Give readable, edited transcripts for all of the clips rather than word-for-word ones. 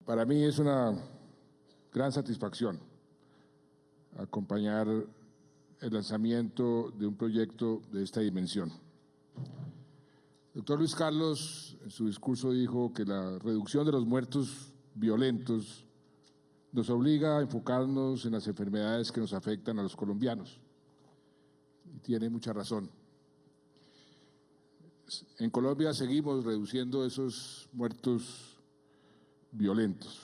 Para mí es una gran satisfacción acompañar el lanzamiento de un proyecto de esta dimensión. El doctor Luis Carlos, en su discurso, dijo que la reducción de los muertos violentos nos obliga a enfocarnos en las enfermedades que nos afectan a los colombianos. Y tiene mucha razón. En Colombia seguimos reduciendo esos muertos violentos.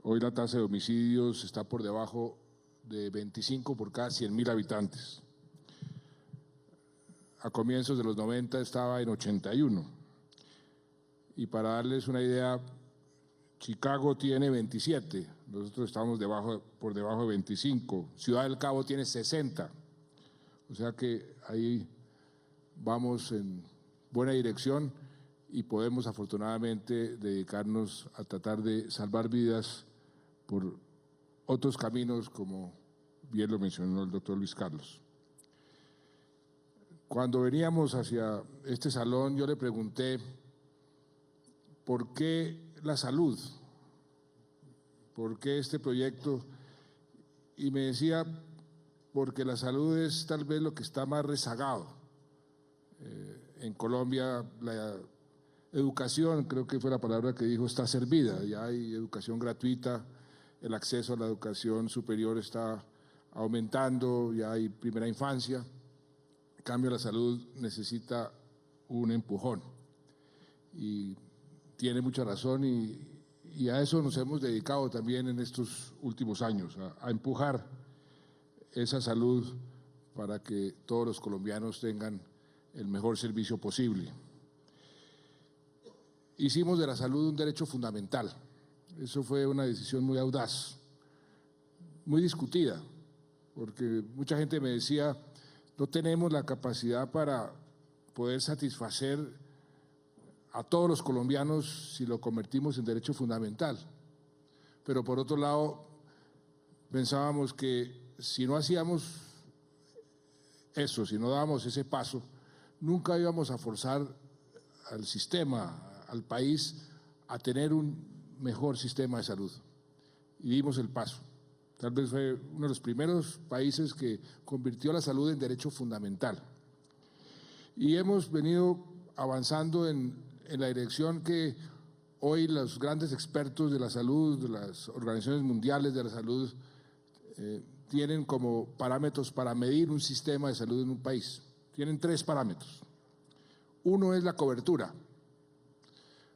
Hoy la tasa de homicidios está por debajo de 25 por cada 100.000 habitantes. A comienzos de los 90 estaba en 81. Y para darles una idea, Chicago tiene 27, nosotros estamos por debajo de 25. Ciudad del Cabo tiene 60. O sea que ahí vamos en buena dirección y podemos afortunadamente dedicarnos a tratar de salvar vidas por otros caminos, como bien lo mencionó el doctor Luis Carlos. Cuando veníamos hacia este salón, yo le pregunté por qué la salud, por qué este proyecto, y me decía, porque la salud es tal vez lo que está más rezagado. En Colombia la educación, creo que fue la palabra que dijo, está servida, ya hay educación gratuita, el acceso a la educación superior está aumentando, ya hay primera infancia. En cambio, la salud necesita un empujón y tiene mucha razón y a eso nos hemos dedicado también en estos últimos años, a empujar esa salud para que todos los colombianos tengan el mejor servicio posible. Hicimos de la salud un derecho fundamental. Eso fue una decisión muy audaz, muy discutida, porque mucha gente me decía, no tenemos la capacidad para poder satisfacer a todos los colombianos si lo convertimos en derecho fundamental. Pero por otro lado, pensábamos que si no hacíamos eso, si no dábamos ese paso, nunca íbamos a forzar al sistema, al país, a tener un mejor sistema de salud. Y dimos el paso. Tal vez fue uno de los primeros países que convirtió la salud en derecho fundamental. Y hemos venido avanzando en la dirección que hoy los grandes expertos de la salud, de las organizaciones mundiales de la salud, tienen como parámetros para medir un sistema de salud en un país. Tienen 3 parámetros. Uno es la cobertura.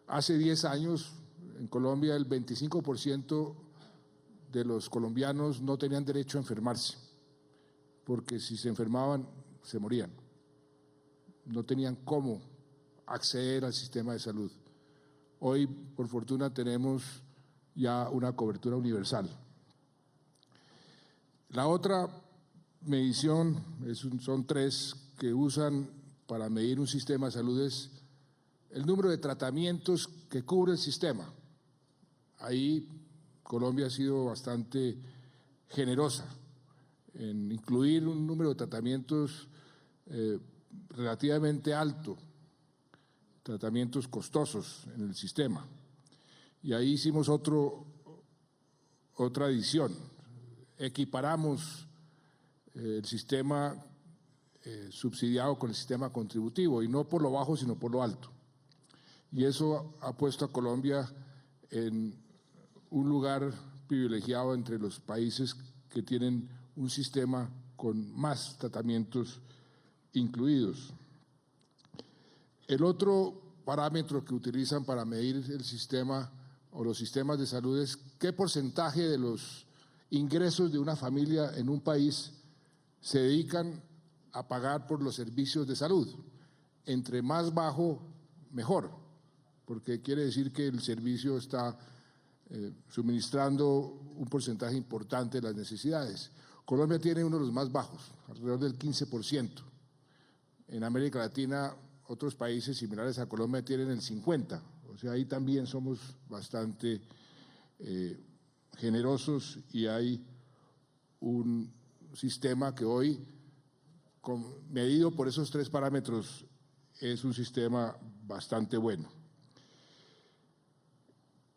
Hace 10 años, en Colombia, el 25% de los colombianos no tenían derecho a enfermarse, porque si se enfermaban, se morían. No tenían cómo acceder al sistema de salud. Hoy, por fortuna, tenemos ya una cobertura universal. La otra medición, son 3 que usan para medir un sistema de salud, es el número de tratamientos que cubre el sistema. Ahí Colombia ha sido bastante generosa en incluir un número de tratamientos relativamente alto, tratamientos costosos en el sistema. Y ahí hicimos otra adición, equiparamos el sistema subsidiado con el sistema contributivo, y no por lo bajo, sino por lo alto. Y eso ha puesto a Colombia en un lugar privilegiado entre los países que tienen un sistema con más tratamientos incluidos. El otro parámetro que utilizan para medir el sistema o los sistemas de salud es qué porcentaje de los ingresos de una familia en un país se dedican a pagar por los servicios de salud. Entre más bajo, mejor, porque quiere decir que el servicio está suministrando un porcentaje importante de las necesidades. Colombia tiene uno de los más bajos, alrededor del 15%. En América Latina, otros países similares a Colombia tienen el 50%. O sea, ahí también somos bastante generosos y hay un sistema que hoy, medido por esos 3 parámetros, es un sistema bastante bueno.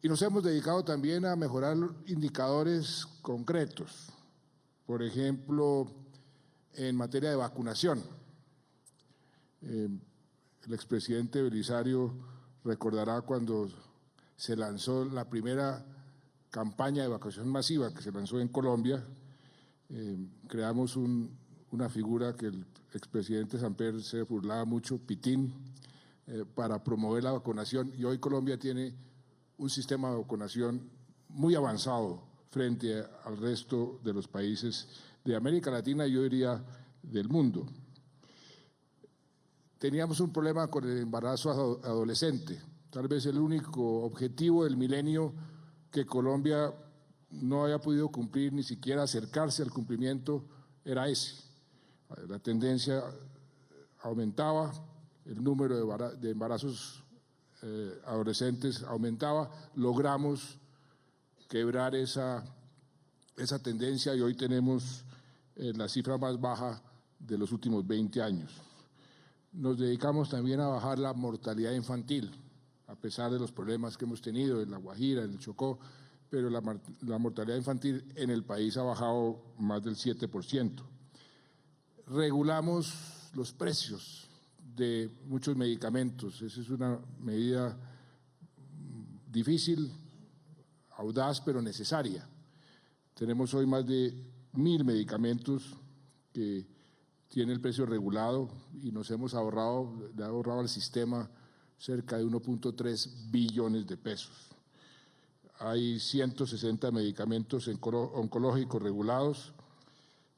Y nos hemos dedicado también a mejorar indicadores concretos. Por ejemplo, en materia de vacunación. El expresidente Belisario recordará cuando se lanzó la primera campaña de vacunación masiva que se lanzó en Colombia. Creamos una figura que el expresidente Samper se burlaba mucho, Pitín, para promover la vacunación, y hoy Colombia tiene un sistema de vacunación muy avanzado frente al resto de los países de América Latina y yo diría del mundo. Teníamos un problema con el embarazo adolescente, tal vez el único objetivo del milenio que Colombia no haya podido cumplir, ni siquiera acercarse al cumplimiento, era ese. La tendencia aumentaba, el número de embarazos adolescentes aumentaba, logramos quebrar esa tendencia y hoy tenemos la cifra más baja de los últimos 20 años. Nos dedicamos también a bajar la mortalidad infantil, a pesar de los problemas que hemos tenido en La Guajira, en el Chocó, pero la mortalidad infantil en el país ha bajado más del 7%. Regulamos los precios de muchos medicamentos. Esa es una medida difícil, audaz, pero necesaria. Tenemos hoy más de 1.000 medicamentos que tienen el precio regulado y nos hemos ahorrado, le ha ahorrado al sistema cerca de 1.3 billones de pesos. Hay 160 medicamentos oncológicos regulados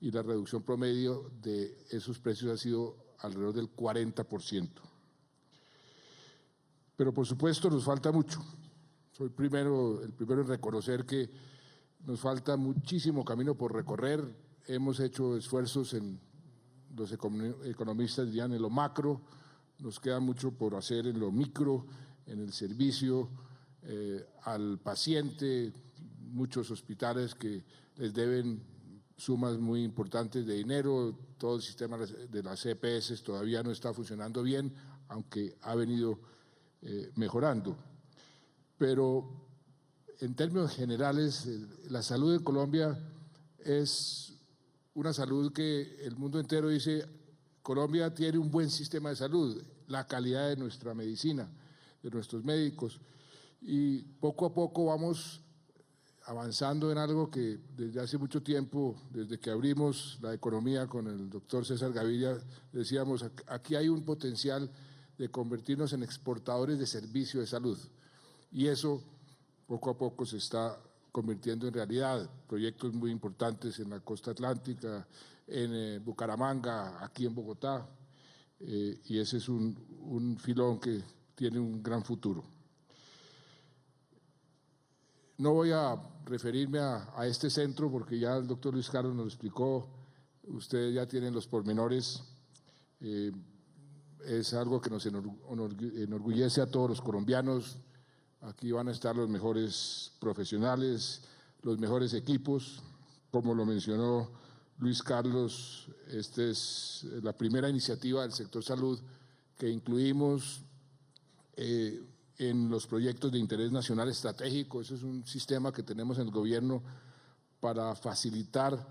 y la reducción promedio de esos precios ha sido alrededor del 40%. Pero por supuesto nos falta mucho. Soy el primero en reconocer que nos falta muchísimo camino por recorrer. Hemos hecho esfuerzos los economistas dirían en lo macro, nos queda mucho por hacer en lo micro, en el servicio al paciente, muchos hospitales que les deben sumas muy importantes de dinero, todo el sistema de las EPS todavía no está funcionando bien, aunque ha venido mejorando. Pero en términos generales, la salud de Colombia es una salud que el mundo entero dice, Colombia tiene un buen sistema de salud, la calidad de nuestra medicina, de nuestros médicos, y poco a poco vamos avanzando en algo que desde hace mucho tiempo, desde que abrimos la economía con el doctor César Gaviria, decíamos, aquí hay un potencial de convertirnos en exportadores de servicio de salud, y eso poco a poco se está convirtiendo en realidad. Proyectos muy importantes en la costa atlántica, en Bucaramanga, aquí en Bogotá, y ese es un filón que tiene un gran futuro. No voy a referirme a este centro porque ya el doctor Luis Carlos nos lo explicó, ustedes ya tienen los pormenores, es algo que nos enorgullece a todos los colombianos. Aquí van a estar los mejores profesionales, los mejores equipos, como lo mencionó Luis Carlos, esta es la primera iniciativa del sector salud que incluimos en los proyectos de interés nacional estratégico. Eso es un sistema que tenemos en el gobierno para facilitar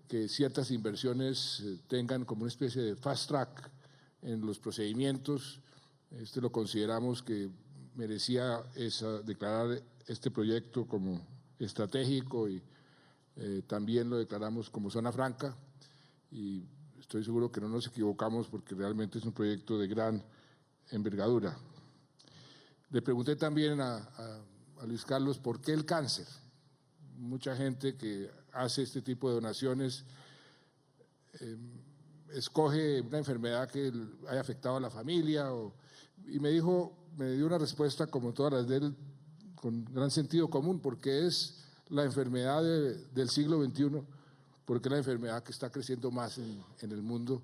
que ciertas inversiones tengan como una especie de fast track en los procedimientos. Lo consideramos que merecía declarar este proyecto como estratégico y también lo declaramos como zona franca y estoy seguro que no nos equivocamos porque realmente es un proyecto de gran envergadura. Le pregunté también a Luis Carlos por qué el cáncer. Mucha gente que hace este tipo de donaciones escoge una enfermedad que haya afectado a la familia y me dio una respuesta como todas las de él, con gran sentido común, porque es la enfermedad del siglo XXI, porque es la enfermedad que está creciendo más en el mundo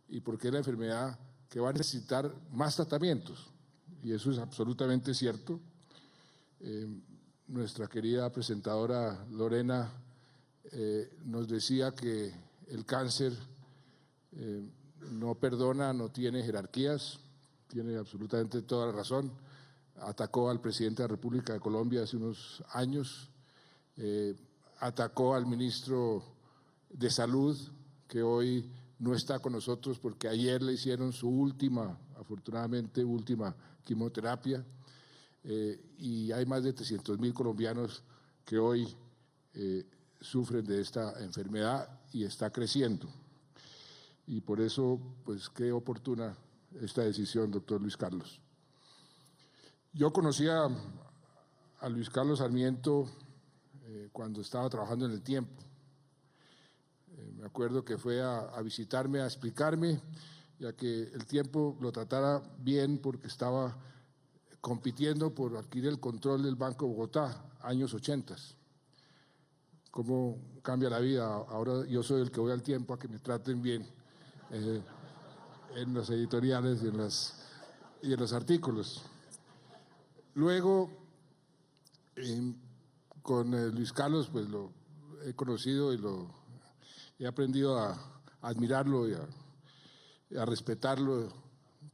y porque es la enfermedad que va a necesitar más tratamientos. Y eso es absolutamente cierto. Nuestra querida presentadora Lorena nos decía que el cáncer no perdona, no tiene jerarquías, tiene absolutamente toda la razón. atacó al presidente de la República de Colombia hace unos años, atacó al ministro de Salud, que hoy no está con nosotros porque ayer le hicieron su última, afortunadamente última quimioterapia, y hay más de 300.000 colombianos que hoy sufren de esta enfermedad y está creciendo. Y por eso, pues, qué oportuna esta decisión, doctor Luis Carlos. Yo conocía a Luis Carlos Sarmiento cuando estaba trabajando en El Tiempo. Me acuerdo que fue a visitarme, a explicarme, ya que El Tiempo lo tratara bien porque estaba compitiendo por adquirir el control del Banco Bogotá, años 80. ¿Cómo cambia la vida? Ahora yo soy el que voy al Tiempo a que me traten bien en los editoriales y en los artículos. Luego, con Luis Carlos, pues lo he conocido y he aprendido a admirarlo y a respetarlo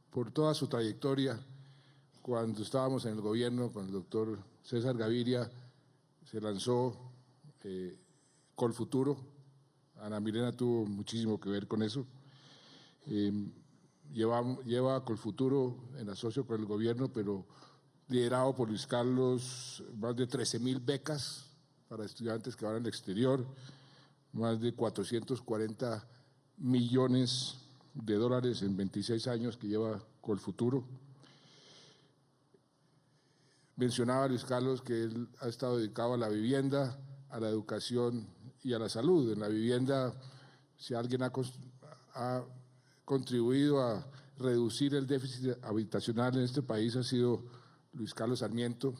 por toda su trayectoria. Cuando estábamos en el gobierno con el doctor César Gaviria, se lanzó Colfuturo. Ana Milena tuvo muchísimo que ver con eso. Lleva Colfuturo en asocio con el gobierno, pero liderado por Luis Carlos, más de 13.000 becas para estudiantes que van al exterior, más de 440 millones de dólares en 26 años que lleva Colfuturo. Mencionaba Luis Carlos que él ha estado dedicado a la vivienda, a la educación y a la salud. En la vivienda, si alguien ha contribuido a reducir el déficit habitacional en este país, ha sido Luis Carlos Sarmiento.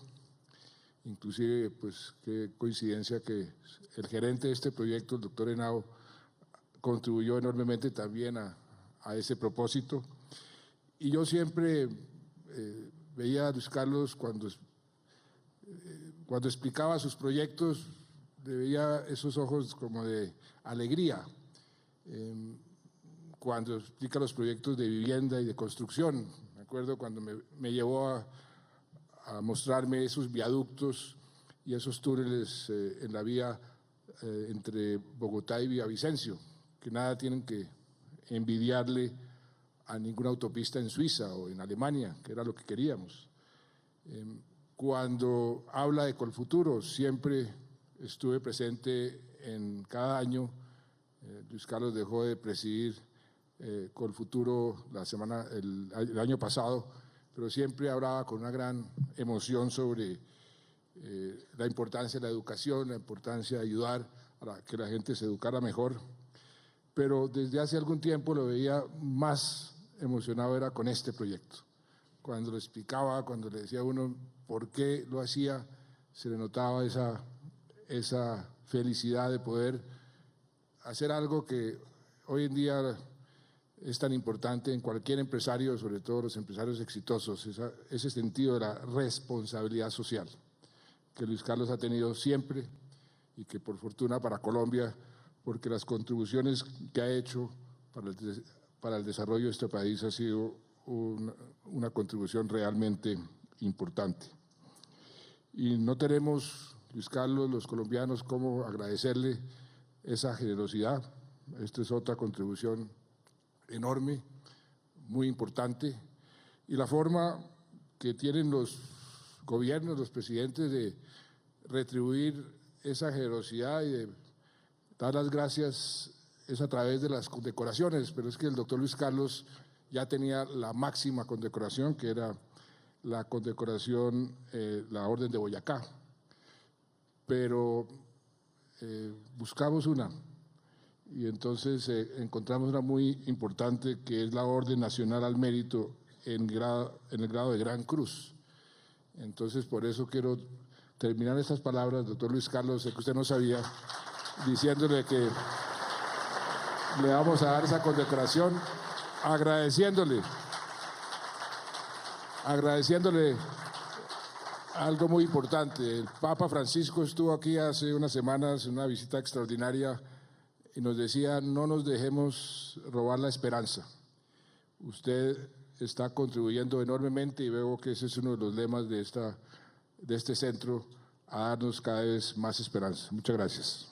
Inclusive, pues qué coincidencia que el gerente de este proyecto, el doctor Henao, contribuyó enormemente también a ese propósito. Y yo siempre veía a Luis Carlos cuando explicaba sus proyectos, le veía esos ojos como de alegría. Cuando explica los proyectos de vivienda y de construcción, me acuerdo cuando me llevó a mostrarme esos viaductos y esos túneles en la vía entre Bogotá y Villavicencio, que nada tienen que envidiarle a ninguna autopista en Suiza o en Alemania, que era lo que queríamos. Cuando habla de Colfuturo, siempre estuve presente en cada año. Luis Carlos dejó de presidir Colfuturo el año pasado, pero siempre hablaba con una gran emoción sobre la importancia de la educación, la importancia de ayudar a que la gente se educara mejor. Pero desde hace algún tiempo lo veía más emocionado era con este proyecto. Cuando lo explicaba, cuando le decía a uno por qué lo hacía, se le notaba esa felicidad de poder hacer algo que hoy en día es tan importante en cualquier empresario, sobre todo los empresarios exitosos, ese sentido de la responsabilidad social que Luis Carlos ha tenido siempre y que por fortuna para Colombia, porque las contribuciones que ha hecho para el desarrollo de este país ha sido una contribución realmente importante. Y no tenemos, Luis Carlos, los colombianos, cómo agradecerle esa generosidad. Esta es otra contribución enorme, muy importante, y la forma que tienen los gobiernos, los presidentes de retribuir esa generosidad y de dar las gracias es a través de las condecoraciones, pero es que el doctor Luis Carlos ya tenía la máxima condecoración, que era la condecoración, la Orden de Boyacá, pero buscamos una, y entonces encontramos una muy importante que es la Orden Nacional al Mérito en el grado de Gran Cruz. Entonces, por eso quiero terminar estas palabras, doctor Luis Carlos, sé que usted no sabía, diciéndole que le vamos a dar esa condecoración, agradeciéndole algo muy importante. El Papa Francisco estuvo aquí hace unas semanas en una visita extraordinaria y nos decía, no nos dejemos robar la esperanza. Usted está contribuyendo enormemente y veo que ese es uno de los lemas de este centro, a darnos cada vez más esperanza. Muchas gracias.